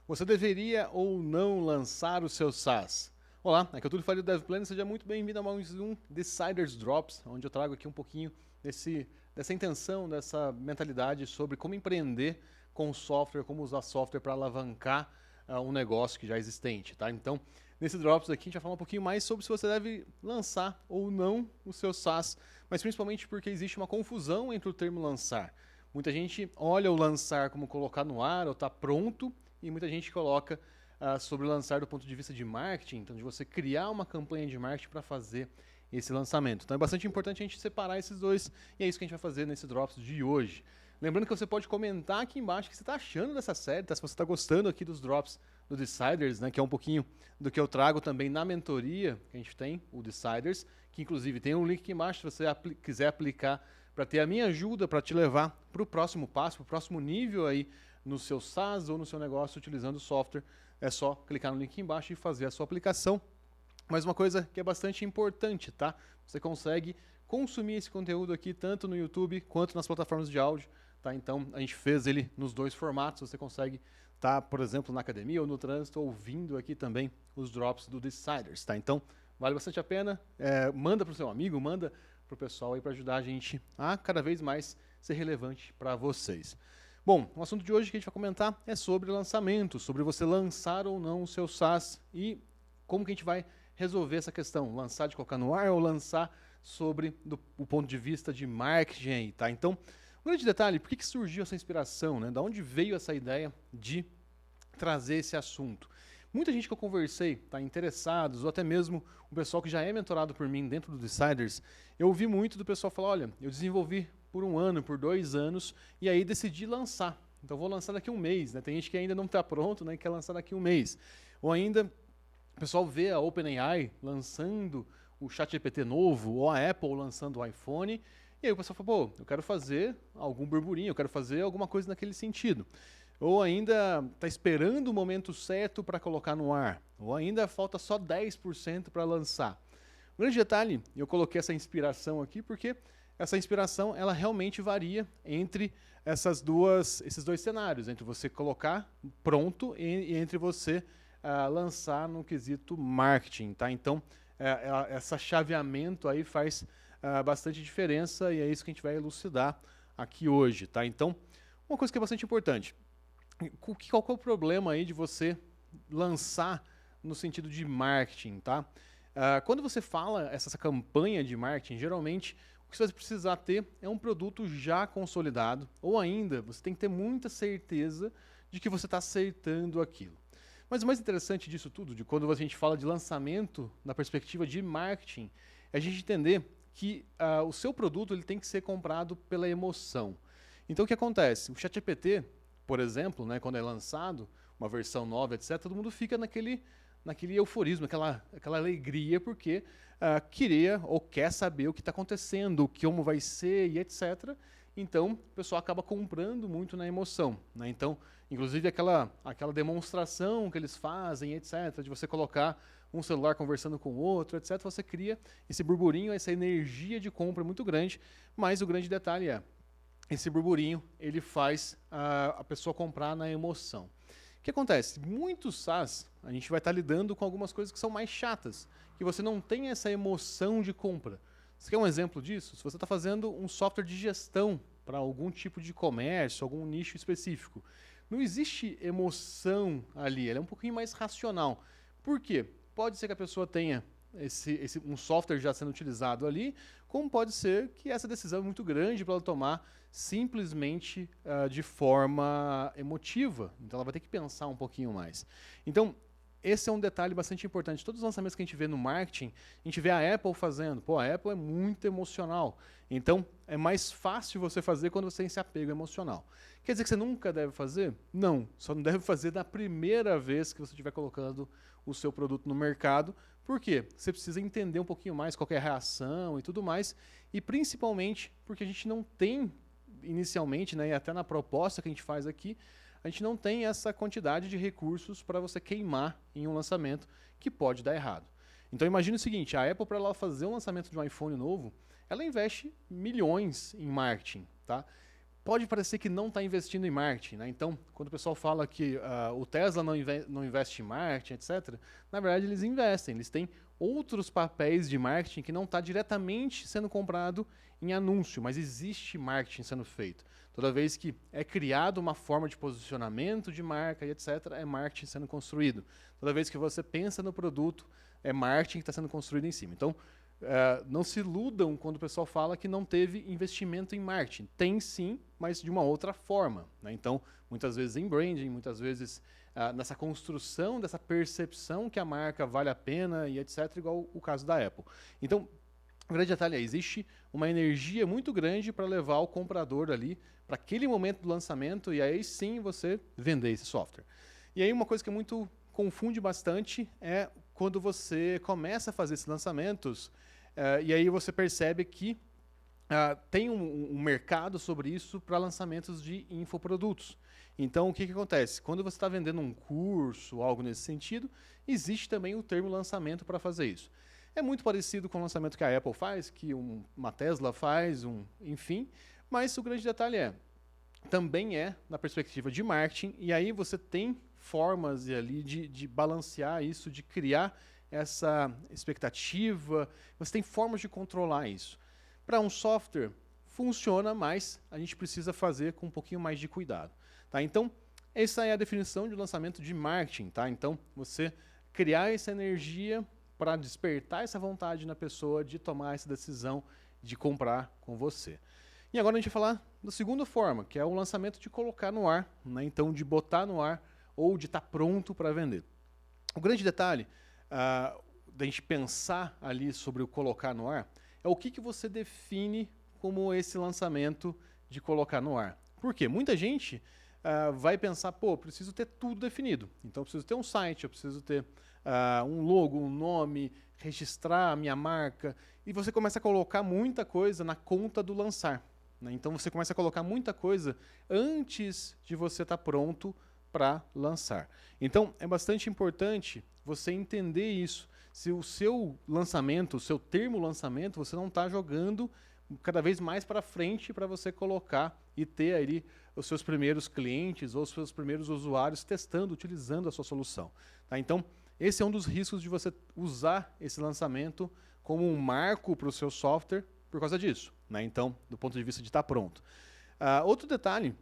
Você deveria ou não lançar o seu SaaS? Olá, aqui é o Túlio Faria do DevPlan, seja muito bem-vindo a mais um Deciders Drops, onde eu trago aqui um pouquinho dessa intenção, dessa mentalidade sobre como empreender com software, como usar software para alavancar um negócio que já é existente, tá? Então, nesse Drops aqui a gente vai falar um pouquinho mais sobre se você deve lançar ou não o seu SaaS, mas principalmente porque existe uma confusão entre o termo lançar. Muita gente olha o lançar como colocar no ar ou tá pronto, e muita gente coloca sobre lançar do ponto de vista de marketing, então de você criar uma campanha de marketing para fazer esse lançamento. Então é bastante importante a gente separar esses dois, e é isso que a gente vai fazer nesse Drops de hoje. Lembrando que você pode comentar aqui embaixo o que você está achando dessa série, tá? Se você está gostando aqui dos Drops do Deciders, né, que é um pouquinho do que eu trago também na mentoria que a gente tem, o Deciders, que inclusive tem um link aqui embaixo se você quiser aplicar para ter a minha ajuda para te levar para o próximo passo, para o próximo nível aí no seu SaaS ou no seu negócio utilizando o software. É só clicar no link aqui embaixo e fazer a sua aplicação. Mas uma coisa que é bastante importante, tá? Você consegue consumir esse conteúdo aqui tanto no YouTube quanto nas plataformas de áudio, tá? Então a gente fez ele nos dois formatos. Você consegue estar, por exemplo, na academia ou no trânsito ouvindo aqui também os drops do Deciders, tá? Então vale bastante a pena. Manda para o seu amigo, manda para o pessoal aí para ajudar a gente a cada vez mais ser relevante para vocês. Bom, o assunto de hoje que a gente vai comentar é sobre lançamento, sobre você lançar ou não o seu SaaS e como que a gente vai resolver essa questão, lançar de colocar no ar ou lançar sobre o ponto de vista de marketing aí, tá? Então, um grande detalhe, por que surgiu essa inspiração, né? Da onde veio essa ideia de trazer esse assunto? Muita gente que eu conversei, tá, interessados, ou até mesmo o pessoal que já é mentorado por mim dentro do Deciders, eu ouvi muito do pessoal falar, olha, eu desenvolvi por 1 ano, por 2 anos, e aí decidi lançar. Então vou lançar daqui a um mês, né? Tem gente que ainda não está pronto, né, e quer lançar daqui a um mês. Ou ainda o pessoal vê a OpenAI lançando o ChatGPT novo, ou a Apple lançando o iPhone, e aí o pessoal fala, pô, eu quero fazer algum burburinho, eu quero fazer alguma coisa naquele sentido. Ou ainda está esperando o momento certo para colocar no ar. Ou ainda falta só 10% para lançar. Um grande detalhe, eu coloquei essa inspiração aqui porque essa inspiração ela realmente varia entre esses dois cenários, entre você colocar pronto e entre você lançar no quesito marketing, tá? Então, esse chaveamento aí faz bastante diferença e é isso que a gente vai elucidar aqui hoje, tá? Então, uma coisa que é bastante importante, qual que é o problema aí de você lançar no sentido de marketing, tá? Quando você fala essa campanha de marketing, geralmente o que você vai precisar ter é um produto já consolidado, ou ainda você tem que ter muita certeza de que você está acertando aquilo. Mas o mais interessante disso tudo, de quando a gente fala de lançamento na perspectiva de marketing, é a gente entender que o seu produto ele tem que ser comprado pela emoção. Então o que acontece? O ChatGPT, por exemplo, né, quando é lançado, uma versão nova, etc., todo mundo fica naquele euforismo, aquela alegria, porque queria ou quer saber o que está acontecendo, como vai ser e etc. Então, o pessoal acaba comprando muito na emoção, né? Então, inclusive aquela demonstração que eles fazem, etc., de você colocar um celular conversando com o outro, etc., você cria esse burburinho, essa energia de compra muito grande, mas o grande detalhe é, esse burburinho, ele faz a pessoa comprar na emoção. O que acontece? Muitos SaaS, a gente vai estar lidando com algumas coisas que são mais chatas, que você não tem essa emoção de compra. Você quer um exemplo disso? Se você está fazendo um software de gestão para algum tipo de comércio, algum nicho específico, não existe emoção ali, ela é um pouquinho mais racional. Por quê? Pode ser que a pessoa tenha um software já sendo utilizado ali, como pode ser que essa decisão é muito grande para ela tomar simplesmente de forma emotiva. Então ela vai ter que pensar um pouquinho mais. Então, esse é um detalhe bastante importante. Todos os lançamentos que a gente vê no marketing, a gente vê a Apple fazendo. Pô, a Apple é muito emocional. Então, é mais fácil você fazer quando você tem esse apego emocional. Quer dizer que você nunca deve fazer? Não. Só não deve fazer na primeira vez que você estiver colocando o seu produto no mercado. Por quê? Você precisa entender um pouquinho mais qual é a reação e tudo mais. E principalmente porque a gente não tem, inicialmente, né, e até na proposta que a gente faz aqui, a gente não tem essa quantidade de recursos para você queimar em um lançamento que pode dar errado. Então imagine o seguinte, a Apple, para ela fazer um lançamento de um iPhone novo, ela investe milhões em marketing, tá? pode parecer que não está investindo em marketing, né? Então, quando o pessoal fala que o Tesla não investe em marketing, etc., na verdade eles investem, eles têm outros papéis de marketing que não está diretamente sendo comprado em anúncio, mas existe marketing sendo feito. Toda vez que é criada uma forma de posicionamento de marca e etc., é marketing sendo construído. Toda vez que você pensa no produto, é marketing que está sendo construído em cima. Então, não se iludam quando o pessoal fala que não teve investimento em marketing. Tem sim, mas de uma outra forma, né? Então, muitas vezes em branding, muitas vezes nessa construção dessa percepção que a marca vale a pena e etc., igual o caso da Apple. Então, o grande detalhe é, existe uma energia muito grande para levar o comprador ali para aquele momento do lançamento e aí sim você vender esse software. E aí uma coisa que muito confunde bastante é quando você começa a fazer esses lançamentos e aí você percebe que tem um mercado sobre isso para lançamentos de infoprodutos. Então, o que acontece? Quando você está vendendo um curso, algo nesse sentido, existe também o termo lançamento para fazer isso. É muito parecido com o lançamento que a Apple faz, que uma Tesla faz, enfim, mas o grande detalhe também é na perspectiva de marketing, e aí você tem formas ali de balancear isso, de criar essa expectativa, você tem formas de controlar isso. Para um software, funciona, mas a gente precisa fazer com um pouquinho mais de cuidado. Tá? Então, essa é a definição de lançamento de marketing. Tá? Então, você criar essa energia para despertar essa vontade na pessoa de tomar essa decisão de comprar com você. E agora a gente vai falar da segunda forma, que é o lançamento de colocar no ar, né? Então de botar no ar ou de estar pronto para vender. O grande detalhe da gente pensar ali sobre o colocar no ar é o que você define como esse lançamento de colocar no ar. Por quê? Muita gente vai pensar, pô, preciso ter tudo definido. Então eu preciso ter um site, eu preciso ter um logo, um nome, registrar a minha marca, e você começa a colocar muita coisa na conta do lançar. Né? Então você começa a colocar muita coisa antes de você estar pronto para lançar. Então é bastante importante você entender isso. Se o seu lançamento, o seu termo lançamento, você não está jogando cada vez mais para frente para você colocar e ter ali os seus primeiros clientes ou os seus primeiros usuários testando, utilizando a sua solução. Tá? Então, esse é um dos riscos de você usar esse lançamento como um marco para o seu software por causa disso. Né? Então, do ponto de vista de estar pronto. Outro detalhe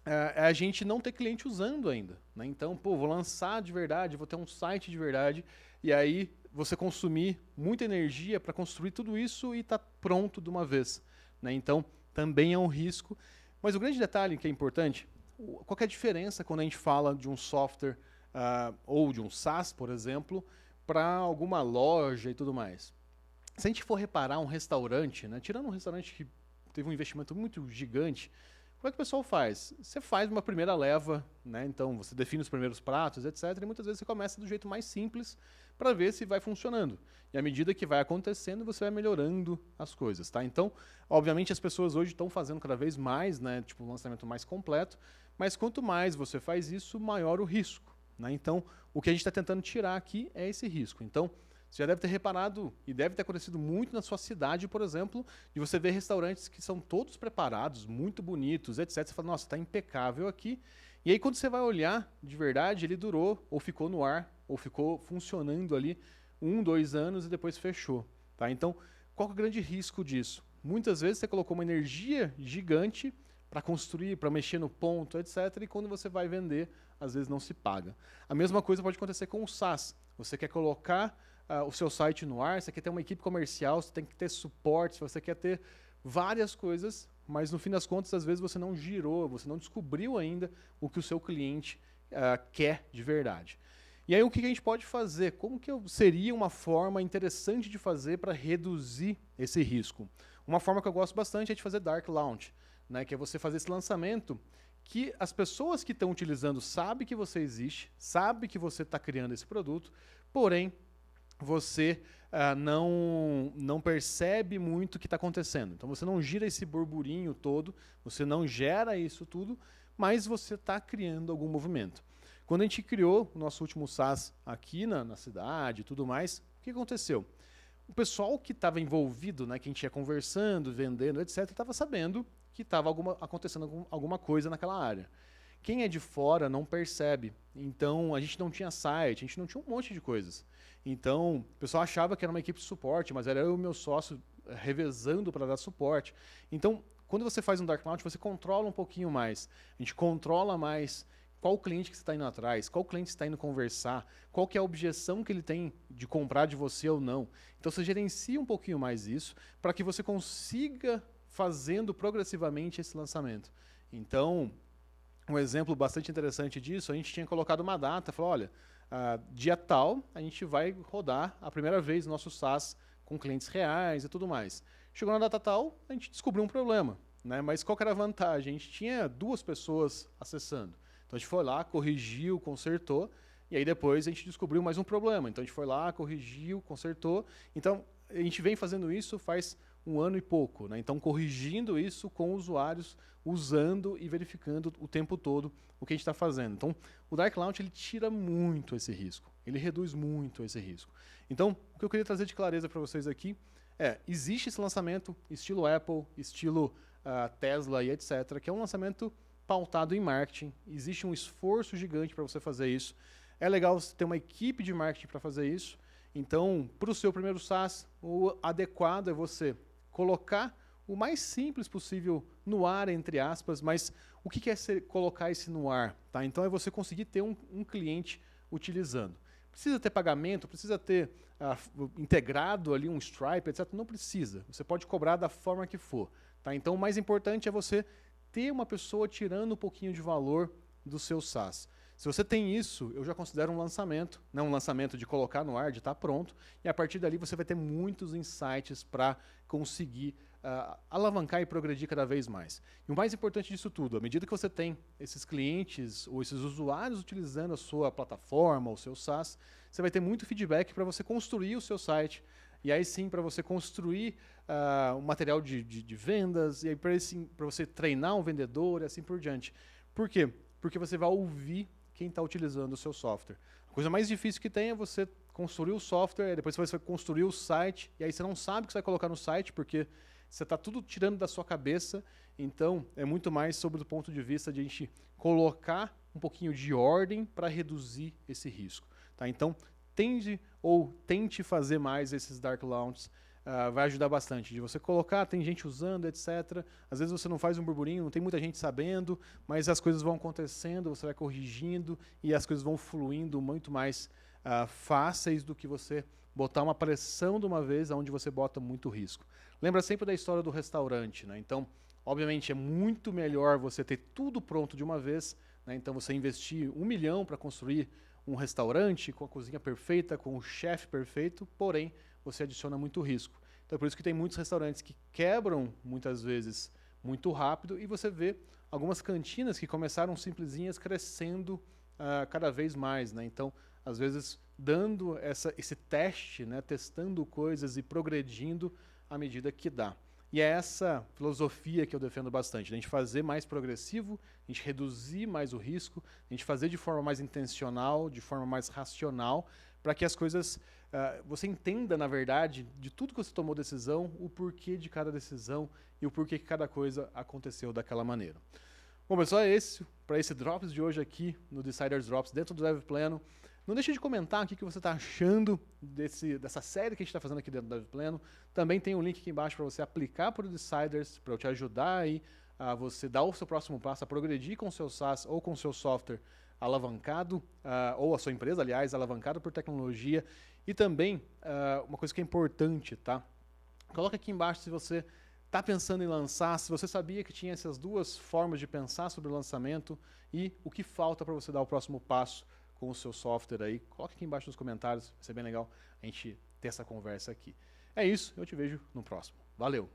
é a gente não ter cliente usando ainda. Né? Então, pô, vou lançar de verdade, vou ter um site de verdade, e aí você consumir muita energia para construir tudo isso e estar pronto de uma vez. Né? Então, também é um risco. Mas o grande detalhe que é importante, qual que é a diferença quando a gente fala de um software ou de um SaaS, por exemplo, para alguma loja e tudo mais. Se a gente for reparar um restaurante, né, tirando um restaurante que teve um investimento muito gigante, como é que o pessoal faz? Você faz uma primeira leva, né, então você define os primeiros pratos, etc. E muitas vezes você começa do jeito mais simples para ver se vai funcionando. E à medida que vai acontecendo, você vai melhorando as coisas. Tá? Então, obviamente, as pessoas hoje estão fazendo cada vez mais, né, tipo um lançamento mais completo, mas quanto mais você faz isso, maior o risco. Né? Então, o que a gente está tentando tirar aqui é esse risco. Então, você já deve ter reparado, e deve ter acontecido muito na sua cidade, por exemplo, de você ver restaurantes que são todos preparados, muito bonitos, etc. Você fala, nossa, está impecável aqui. E aí, quando você vai olhar, de verdade, ele durou, ou ficou no ar, ou ficou funcionando ali 1, 2 anos e depois fechou. Tá? Então, qual é o grande risco disso? Muitas vezes você colocou uma energia gigante para construir, para mexer no ponto, etc. E quando você vai vender, às vezes não se paga. A mesma coisa pode acontecer com o SaaS. Você quer colocar o seu site no ar, você quer ter uma equipe comercial, você tem que ter suporte, você quer ter várias coisas, mas no fim das contas, às vezes você não girou, você não descobriu ainda o que o seu cliente quer de verdade. E aí o que a gente pode fazer? Como que seria uma forma interessante de fazer para reduzir esse risco? Uma forma que eu gosto bastante é de fazer Dark Launch, né, que é você fazer esse lançamento que as pessoas que estão utilizando sabem que você existe, sabem que você está criando esse produto, porém você não percebe muito o que está acontecendo. Então você não gira esse burburinho todo, você não gera isso tudo, mas você está criando algum movimento. Quando a gente criou o nosso último SaaS aqui na cidade e tudo mais, o que aconteceu? O pessoal que estava envolvido, né, que a gente ia conversando, vendendo, etc., estava sabendo que estava acontecendo alguma coisa naquela área. Quem é de fora não percebe. Então, a gente não tinha site, a gente não tinha um monte de coisas. Então, o pessoal achava que era uma equipe de suporte, mas era eu e o meu sócio revezando para dar suporte. Então, quando você faz um Dark Launch, você controla um pouquinho mais. A gente controla mais qual cliente que você está indo atrás, qual cliente você está indo conversar, qual que é a objeção que ele tem de comprar de você ou não. Então, você gerencia um pouquinho mais isso para que você consiga fazendo progressivamente esse lançamento. Então, um exemplo bastante interessante disso, a gente tinha colocado uma data, falou, olha, dia tal, a gente vai rodar a primeira vez nosso SaaS com clientes reais e tudo mais. Chegou na data tal, a gente descobriu um problema, né? Mas qual que era a vantagem? A gente tinha 2 pessoas acessando. Então a gente foi lá, corrigiu, consertou, e aí depois a gente descobriu mais um problema. Então a gente foi lá, corrigiu, consertou. Então a gente vem fazendo isso faz 1 ano e pouco, né? Então corrigindo isso com usuários, usando e verificando o tempo todo o que a gente está fazendo. Então o Dark Launch ele tira muito esse risco, ele reduz muito esse risco. Então o que eu queria trazer de clareza para vocês aqui existe esse lançamento estilo Apple, estilo Tesla e etc, que é um lançamento pautado em marketing, existe um esforço gigante para você fazer isso. É legal você ter uma equipe de marketing para fazer isso. Então, para o seu primeiro SaaS, o adequado é você colocar o mais simples possível no ar, entre aspas, mas o que é colocar esse no ar? Tá? Então, é você conseguir ter um cliente utilizando. Precisa ter pagamento, precisa ter integrado ali um Stripe, etc. Não precisa. Você pode cobrar da forma que for. Tá? Então, o mais importante é você ter uma pessoa tirando um pouquinho de valor do seu SaaS. Se você tem isso, eu já considero um lançamento, né? Um lançamento de colocar no ar, de estar pronto, e a partir dali você vai ter muitos insights para conseguir alavancar e progredir cada vez mais. E o mais importante disso tudo, à medida que você tem esses clientes ou esses usuários utilizando a sua plataforma, o seu SaaS, você vai ter muito feedback para você construir o seu site, e aí sim para você construir um material de vendas, e aí para você treinar um vendedor e assim por diante. Por quê? Porque você vai ouvir quem está utilizando o seu software. A coisa mais difícil que tem é você construir o software, depois você vai construir o site, e aí você não sabe o que você vai colocar no site, porque você está tudo tirando da sua cabeça. Então, é muito mais sobre o ponto de vista de a gente colocar um pouquinho de ordem para reduzir esse risco. Tá? Então, tente fazer mais esses dark launches. Vai ajudar bastante. De você colocar, tem gente usando, etc. Às vezes você não faz um burburinho, não tem muita gente sabendo, mas as coisas vão acontecendo, você vai corrigindo e as coisas vão fluindo muito mais fáceis do que você botar uma pressão de uma vez onde você bota muito risco. Lembra sempre da história do restaurante, né? Então, obviamente, é muito melhor você ter tudo pronto de uma vez, né? Então, você investir 1 milhão para construir um restaurante com a cozinha perfeita, com o chefe perfeito, porém, você adiciona muito risco. Então é por isso que tem muitos restaurantes que quebram, muitas vezes, muito rápido, e você vê algumas cantinas que começaram simplesinhas crescendo cada vez mais, né? Então, às vezes, dando esse teste, né? Testando coisas e progredindo à medida que dá. E é essa filosofia que eu defendo bastante, né? A gente fazer mais progressivo, a gente reduzir mais o risco, a gente fazer de forma mais intencional, de forma mais racional, para que as coisas, você entenda, na verdade, de tudo que você tomou decisão, o porquê de cada decisão e o porquê que cada coisa aconteceu daquela maneira. Bom, pessoal, é esse, para esse Drops de hoje aqui no Deciders Drops dentro do Dev Pleno. Não deixe de comentar o que você está achando dessa série que a gente está fazendo aqui dentro do Dev Pleno. Também tem um link aqui embaixo para você aplicar para o Deciders, para eu te ajudar aí a você dar o seu próximo passo, a progredir com o seu SaaS ou com o seu software alavancado, ou a sua empresa, aliás, alavancado por tecnologia. E também, uma coisa que é importante, tá? Coloca aqui embaixo se você está pensando em lançar, se você sabia que tinha essas 2 formas de pensar sobre o lançamento e o que falta para você dar o próximo passo com o seu software aí. Coloca aqui embaixo nos comentários, vai ser bem legal a gente ter essa conversa aqui. É isso, eu te vejo no próximo. Valeu!